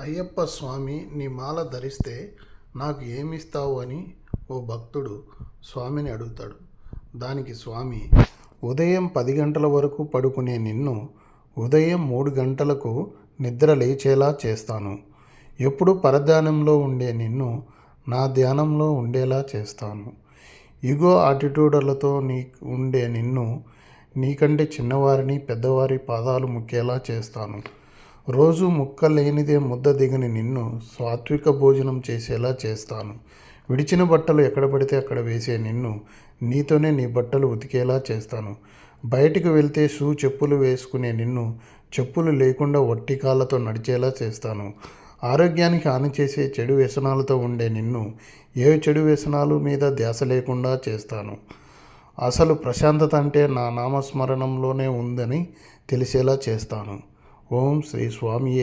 అయ్యప్ప స్వామి నీ మాల ధరిస్తే నాకు ఏమిస్తావు అని ఓ భక్తుడు స్వామిని అడుగుతాడు. దానికి స్వామి, ఉదయం 10 గంటల వరకు పడుకునే నిన్ను ఉదయం 3 గంటలకు నిద్ర లేచేలా చేస్తాను. ఎప్పుడు పరధ్యానంలో ఉండే నిన్ను నా ధ్యానంలో ఉండేలా చేస్తాను. ఇగో ఆటిట్యూడ్లతో ఉండే నిన్ను నీకంటే చిన్నవారిని పెద్దవారి పాదాలు ముక్కేలా చేస్తాను. రోజు ముక్క లేనిదే ముద్ద దిగని నిన్ను సాత్విక భోజనం చేసేలా చేస్తాను. విడిచిన బట్టలు ఎక్కడ పడితే అక్కడ వేసే నిన్ను నీతోనే నీ బట్టలు ఉతికేలా చేస్తాను. బయటికి వెళ్తే చెప్పులు వేసుకునే నిన్ను చెప్పులు లేకుండా వట్టి కాళ్ళతో నడిచేలా చేస్తాను. ఆరోగ్యానికి హాని చేసే చెడు వ్యసనాలతో ఉండే నిన్ను ఏ చెడు వ్యసనాలు మీద ధ్యాస లేకుండా చేస్తాను. అసలు ప్రశాంతత అంటే నా నామస్మరణంలోనే ఉందని తెలిసేలా చేస్తాను. ఓం శ్రీ స్వామియే.